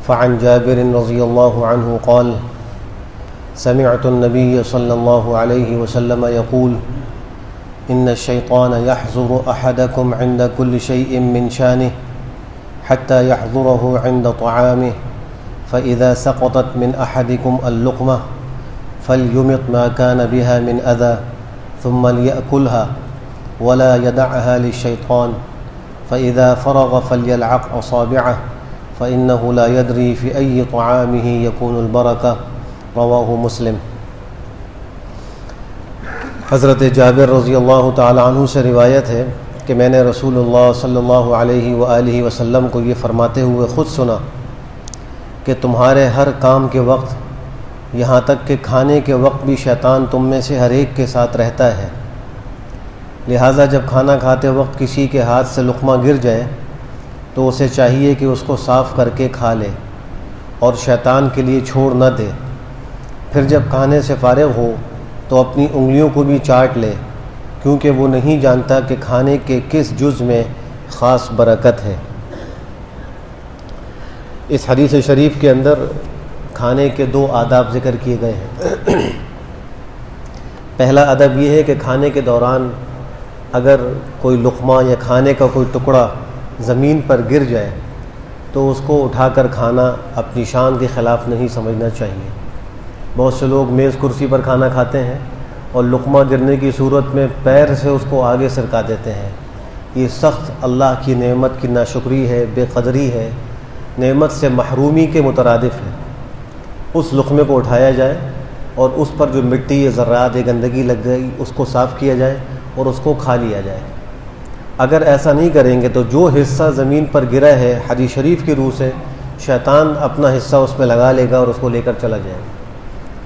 فعن جابر رضی اللہ عنہ قال سمعت النبي صلى الله عليه وسلم يقول إن الشيطان يحضر أحدكم عند كل شيء من شانه حتى يحضره عند طعامه فإذا سقطت من أحدكم اللقمة فليمط ما كان بها من أذى ثم ليأكلها ولا يدعها للشيطان فإذا فرغ فليلعق أصابعه فإنه لا يدري في أي طعامه يكون البركة رواہ مسلم۔ حضرت جابر رضی اللہ تعالی عنہ سے روایت ہے کہ میں نے رسول اللہ صلی اللہ علیہ وآلہ وسلم کو یہ فرماتے ہوئے خود سنا کہ تمہارے ہر کام کے وقت یہاں تک کہ کھانے کے وقت بھی شیطان تم میں سے ہر ایک کے ساتھ رہتا ہے، لہٰذا جب کھانا کھاتے وقت کسی کے ہاتھ سے لقمہ گر جائے تو اسے چاہیے کہ اس کو صاف کر کے کھا لے اور شیطان کے لیے چھوڑ نہ دے، پھر جب کھانے سے فارغ ہو تو اپنی انگلیوں کو بھی چاٹ لے، کیونکہ وہ نہیں جانتا کہ کھانے کے کس جز میں خاص برکت ہے۔ اس حدیث شریف کے اندر کھانے کے دو آداب ذکر کیے گئے ہیں۔ پہلا ادب یہ ہے کہ کھانے کے دوران اگر کوئی لقمہ یا کھانے کا کوئی ٹکڑا زمین پر گر جائے تو اس کو اٹھا کر کھانا اپنی شان کے خلاف نہیں سمجھنا چاہیے۔ بہت سے لوگ میز کرسی پر کھانا کھاتے ہیں اور لقمہ گرنے کی صورت میں پیر سے اس کو آگے سرکا دیتے ہیں۔ یہ سخت اللہ کی نعمت کی ناشکری ہے، بے قدری ہے، نعمت سے محرومی کے مترادف ہے۔ اس لقمے کو اٹھایا جائے اور اس پر جو مٹی یا ذرات یا گندگی لگ گئی اس کو صاف کیا جائے اور اس کو کھا لیا جائے۔ اگر ایسا نہیں کریں گے تو جو حصہ زمین پر گرا ہے حدیث شریف کی روح سے شیطان اپنا حصہ اس میں لگا لے گا اور اس کو لے کر چلا جائے گا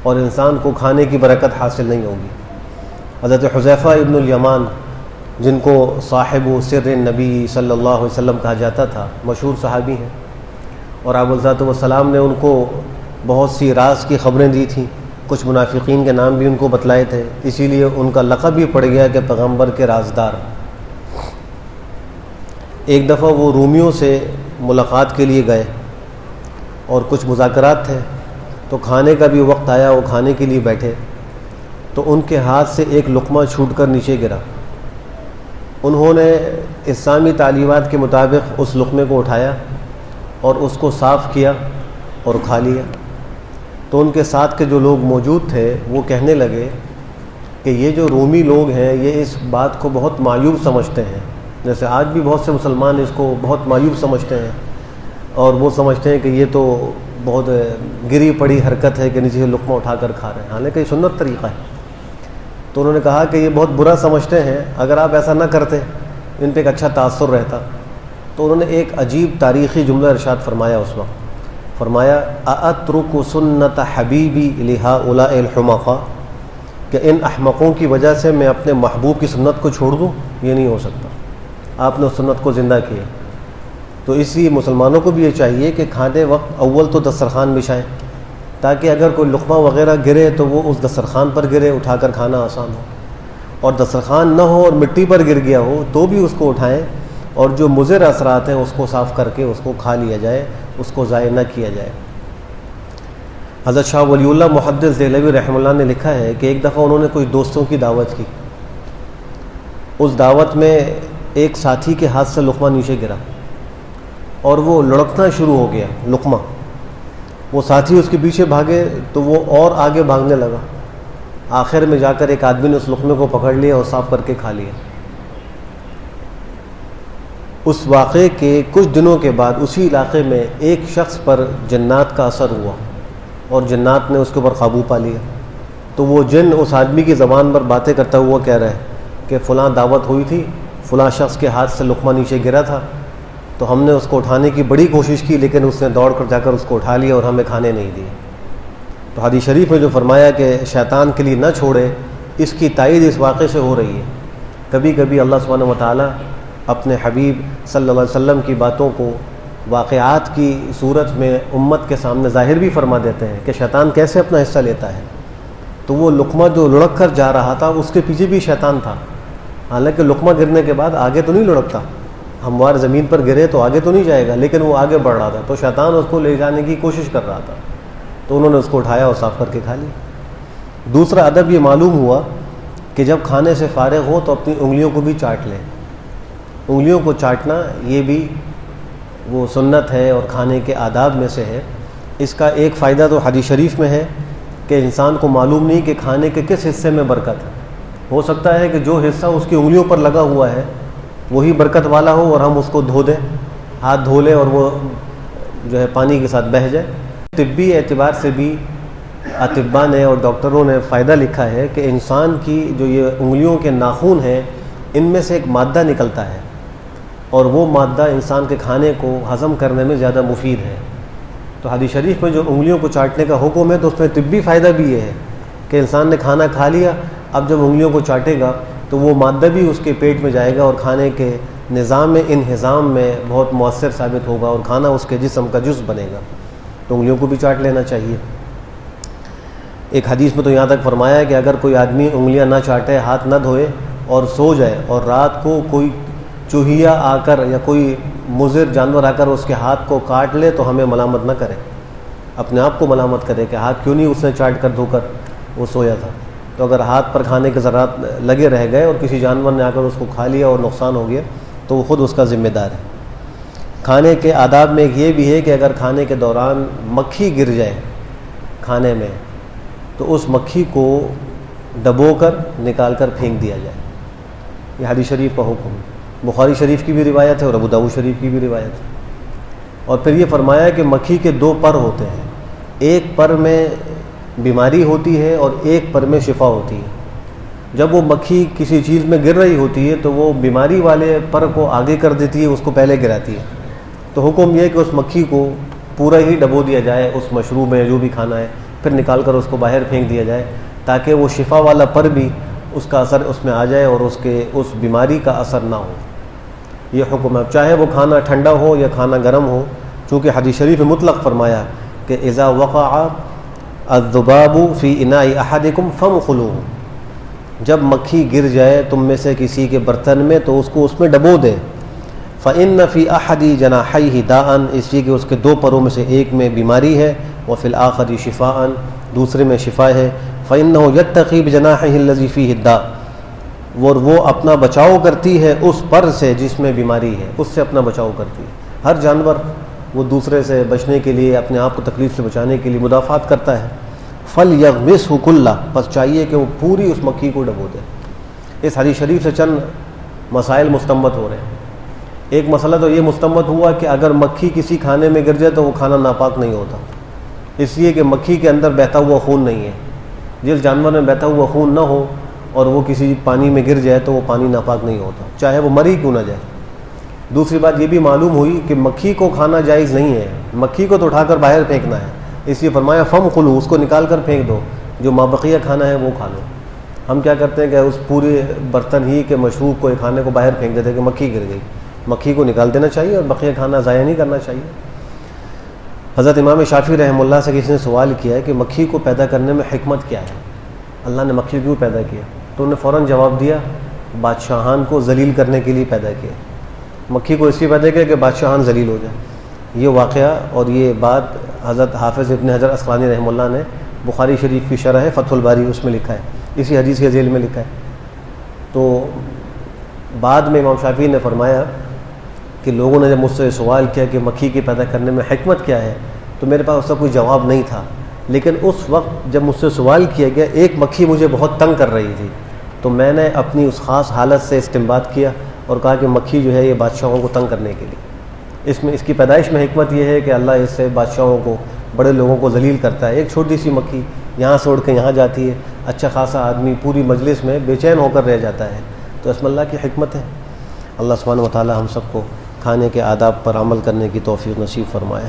اور انسان کو کھانے کی برکت حاصل نہیں ہوگی۔ حضرت حذیفہ ابن الیمان جن کو صاحب سر نبی صلی اللہ علیہ وسلم کہا جاتا تھا، مشہور صحابی ہیں، اور آپ علیہ السلام نے ان کو بہت سی راز کی خبریں دی تھیں، کچھ منافقین کے نام بھی ان کو بتلائے تھے، اسی لیے ان کا لقب بھی پڑ گیا کہ پیغمبر کے رازدار۔ ایک دفعہ وہ رومیوں سے ملاقات کے لیے گئے اور کچھ مذاکرات تھے، تو کھانے کا بھی وقت آیا، وہ کھانے کے لیے بیٹھے تو ان کے ہاتھ سے ایک لقمہ چھوٹ کر نیچے گرا۔ انہوں نے اسلامی تعلیمات کے مطابق اس لقمے کو اٹھایا اور اس کو صاف کیا اور کھا لیا۔ تو ان کے ساتھ کے جو لوگ موجود تھے وہ کہنے لگے کہ یہ جو رومی لوگ ہیں یہ اس بات کو بہت معیوب سمجھتے ہیں، جیسے آج بھی بہت سے مسلمان اس کو بہت معیوب سمجھتے ہیں اور وہ سمجھتے ہیں کہ یہ تو بہت گری پڑی حرکت ہے کہ نیچے سے لقمہ اٹھا کر کھا رہے ہیں، حالانکہ یہ سنت طریقہ ہے۔ تو انہوں نے کہا کہ یہ بہت برا سمجھتے ہیں، اگر آپ ایسا نہ کرتے ان پہ ایک اچھا تاثر رہتا۔ تو انہوں نے ایک عجیب تاریخی جملہ ارشاد فرمایا اس وقت، فرمایا اَأَتْرُكُ سُنَّةَ حَبِيبِي لِهَؤُلَاءِ الْحُمَقَاءِ، کہ ان احمقوں کی وجہ سے میں اپنے محبوب کی سنت کو چھوڑ دوں، یہ نہیں ہو سکتا۔ آپ نے اس سنت کو زندہ کیا۔ تو اس لیے مسلمانوں کو بھی یہ چاہیے کہ کھانے وقت اول تو دسترخوان بچھائیں، تاکہ اگر کوئی لقمہ وغیرہ گرے تو وہ اس دسترخوان پر گرے، اٹھا کر کھانا آسان ہو، اور دسترخوان نہ ہو اور مٹی پر گر گیا ہو تو بھی اس کو اٹھائیں اور جو مضر اثرات ہیں اس کو صاف کر کے اس کو کھا لیا جائے، اس کو ضائع نہ کیا جائے۔ حضرت شاہ ولی اللہ محدث دہلوی رحمہ اللہ نے لکھا ہے کہ ایک دفعہ انہوں نے کچھ دوستوں کی دعوت کی، اس دعوت میں ایک ساتھی کے ہاتھ سے لقمہ نیچے گرا اور وہ لڑکنا شروع ہو گیا لقمہ۔ وہ ساتھی اس کے پیچھے بھاگے تو وہ اور آگے بھاگنے لگا، آخر میں جا کر ایک آدمی نے اس لقمے کو پکڑ لیا اور صاف کر کے کھا لیا۔ اس واقعے کے کچھ دنوں کے بعد اسی علاقے میں ایک شخص پر جنات کا اثر ہوا اور جنات نے اس کے اوپر قابو پا لیا۔ تو وہ جن اس آدمی کی زبان پر باتیں کرتا ہوا کہہ رہا ہے کہ فلاں دعوت ہوئی تھی، فلاں شخص کے ہاتھ سے لقمہ نیچے گرا تھا، تو ہم نے اس کو اٹھانے کی بڑی کوشش کی لیکن اس نے دوڑ کر جا کر اس کو اٹھا لیا اور ہمیں کھانے نہیں دیے۔ تو حدیث شریف میں جو فرمایا کہ شیطان کے لیے نہ چھوڑے، اس کی تائید اس واقعے سے ہو رہی ہے۔ کبھی کبھی اللہ سبحانہ و تعالیٰ اپنے حبیب صلی اللہ علیہ وسلم کی باتوں کو واقعات کی صورت میں امت کے سامنے ظاہر بھی فرما دیتے ہیں کہ شیطان کیسے اپنا حصہ لیتا ہے۔ تو وہ لقمہ جو لڑک کر جا رہا تھا اس کے پیچھے بھی شیطان تھا، حالانکہ لقمہ گرنے کے بعد آگے تو نہیں لڑکتا، ہموار زمین پر گرے تو آگے تو نہیں جائے گا، لیکن وہ آگے بڑھ رہا تھا، تو شیطان اس کو لے جانے کی کوشش کر رہا تھا، تو انہوں نے اس کو اٹھایا اور صاف کر کے کھا لی۔ دوسرا ادب یہ معلوم ہوا کہ جب کھانے سے فارغ ہو تو اپنی انگلیوں کو بھی چاٹ لیں۔ انگلیوں کو چاٹنا یہ بھی وہ سنت ہے اور کھانے کے آداب میں سے ہے۔ اس کا ایک فائدہ تو حدیث شریف میں ہے کہ انسان کو معلوم نہیں کہ کھانے کے کس حصے میں برکت ہے۔ ہو سکتا ہے کہ جو حصہ اس کی انگلیوں پر لگا ہوا ہے وہی برکت والا ہو اور ہم اس کو دھو دیں، ہاتھ دھو لیں اور وہ جو ہے پانی کے ساتھ بہہ جائے۔ طبی اعتبار سے بھی اطباء نے اور ڈاکٹروں نے فائدہ لکھا ہے کہ انسان کی جو یہ انگلیوں کے ناخن ہیں ان میں سے ایک مادہ نکلتا ہے، اور وہ مادہ انسان کے کھانے کو ہضم کرنے میں زیادہ مفید ہے۔ تو حدیث شریف میں جو انگلیوں کو چاٹنے کا حکم ہے تو اس میں طبی فائدہ بھی یہ ہے کہ انسان نے کھانا کھا لیا، اب جب انگلیوں کو چاٹے گا تو وہ مادہ بھی اس کے پیٹ میں جائے گا اور کھانے کے نظام میں انہضام میں بہت مؤثر ثابت ہوگا اور کھانا اس کے جسم کا جزء بنے گا۔ تو انگلیوں کو بھی چاٹ لینا چاہیے۔ ایک حدیث میں تو یہاں تک فرمایا ہے کہ اگر کوئی آدمی انگلیاں نہ چاٹے، ہاتھ نہ دھوئے اور سو جائے، اور رات کو کوئی چوہیا آ کر یا کوئی مضر جانور آ کر اس کے ہاتھ کو کاٹ لے تو ہمیں ملامت نہ کرے، اپنے آپ کو ملامت کرے کہ ہاتھ کیوں نہیں اس نے چاٹ کر دھو کر وہ سویا تھا۔ تو اگر ہاتھ پر کھانے کے ذرات لگے رہ گئے اور کسی جانور نے آ کر اس کو کھا لیا اور نقصان ہو گیا تو وہ خود اس کا ذمہ دار ہے۔ کھانے کے آداب میں ایک یہ بھی ہے کہ اگر کھانے کے دوران مکھی گر جائے کھانے میں تو اس مکھی کو ڈبو کر نکال کر پھینک دیا جائے۔ یہ حدیث شریف کا حکم ہے، بخاری شریف کی بھی روایت ہے اور ابو داؤد شریف کی بھی روایت ہے۔ اور پھر یہ فرمایا کہ مکھی کے دو پر ہوتے ہیں، ایک پر میں بیماری ہوتی ہے اور ایک پر میں شفا ہوتی ہے۔ جب وہ مکھی کسی چیز میں گر رہی ہوتی ہے تو وہ بیماری والے پر کو آگے کر دیتی ہے، اس کو پہلے گراتی ہے۔ تو حکم یہ ہے کہ اس مکھی کو پورا ہی ڈبو دیا جائے اس مشروب میں جو بھی کھانا ہے، پھر نکال کر اس کو باہر پھینک دیا جائے تاکہ وہ شفا والا پر بھی اس کا اثر اس میں آ جائے اور اس بیماری کا اثر نہ ہو۔ یہ حکم ہے، چاہے وہ کھانا ٹھنڈا ہو یا کھانا گرم ہو، چونکہ حدیث شریف میں مطلق فرمایا کہ اذا وقع الذباب فی اناء احدکم فامخلوه، جب مکھی گر جائے تم میں سے کسی کے برتن میں تو اس کو اس میں ڈبو دے۔ فإن فی احد جناحیہ داء، اس لیے کہ اس کے دو پروں میں سے ایک میں بیماری ہے، وفی الآخر شفاء، دوسرے میں شفا ہے۔ فإنه یتقی بجناحہ الذی فیہ الداء، اور وہ اپنا بچاؤ کرتی ہے اس پر سے جس میں بیماری ہے، اس سے اپنا بچاؤ کرتی ہے۔ ہر جانور وہ دوسرے سے بچنے کے لیے، اپنے آپ کو تکلیف سے بچانے کے لیے مدافعات کرتا ہے۔ فَلْيَغْمِسْهُ كُلَّهُ، بس چاہیے کہ وہ پوری اس مکھی کو ڈبو دے۔ اس حدیث شریف سے چند مسائل مستنبط ہو رہے ہیں۔ ایک مسئلہ تو یہ مستنبط ہوا کہ اگر مکھی کسی کھانے میں گر جائے تو وہ کھانا ناپاک نہیں ہوتا، اس لیے کہ مکھی کے اندر بہتا ہوا خون نہیں ہے۔ جس جانور میں بہتا ہوا خون نہ ہو اور وہ کسی پانی میں گر جائے تو وہ پانی ناپاک نہیں ہوتا، چاہے وہ مری کیوں نہ جائے۔ دوسری بات یہ بھی معلوم ہوئی کہ مکھی کو کھانا جائز نہیں ہے، مکھی کو تو اٹھا کر باہر پھینکنا ہے، اس لیے فرمایا فامخلوه، اس کو نکال کر پھینک دو، جو مابقیہ کھانا ہے وہ کھا لو۔ ہم کیا کرتے ہیں کہ اس پورے برتن ہی کے مشروب کو، کھانے کو باہر پھینک دیتے ہیں کہ مکھی گر گئی۔ مکھی کو نکال دینا چاہیے اور بقیہ کھانا ضائع نہیں کرنا چاہیے۔ حضرت امام شافعی رحمہ اللہ سے کسی نے سوال کیا ہے کہ مکھی کو پیدا کرنے میں حکمت کیا ہے، اللہ نے مکھی کیوں پیدا کیا؟ تو انہوں نے فوراً جواب دیا، بادشاہان کو ذلیل کرنے کے لیے پیدا کیا۔ مکھی کو اس لیے پیدا کیا کہ بادشاہان ذلیل ہو جائیں۔ یہ واقعہ اور یہ بات حضرت حافظ ابن حجر عسقلانی رحمہ اللہ نے بخاری شریف کی شرح فتح الباری اس میں لکھا ہے، اسی حدیث کے ذیل میں لکھا ہے۔ تو بعد میں امام شافعی نے فرمایا کہ لوگوں نے جب مجھ سے سوال کیا کہ مکھی کے پیدا کرنے میں حکمت کیا ہے، تو میرے پاس اس کا کوئی جواب نہیں تھا، لیکن اس وقت جب مجھ سے سوال کیا گیا ایک مکھی مجھے بہت تنگ کر رہی تھی، تو میں نے اپنی اس خاص حالت سے استنباط کیا اور کہا کہ مکھی جو ہے یہ بادشاہوں کو تنگ کرنے کے لیے، اس کی پیدائش میں حکمت یہ ہے کہ اللہ اس سے بادشاہوں کو، بڑے لوگوں کو ذلیل کرتا ہے۔ ایک چھوٹی سی مکھی یہاں سے اڑ کے یہاں جاتی ہے، اچھا خاصا آدمی پوری مجلس میں بے چین ہو کر رہ جاتا ہے، تو اس میں اللہ کی حکمت ہے۔ اللہ سبحانہ و تعالی ہم سب کو کھانے کے آداب پر عمل کرنے کی توفیق نصیب فرمائے۔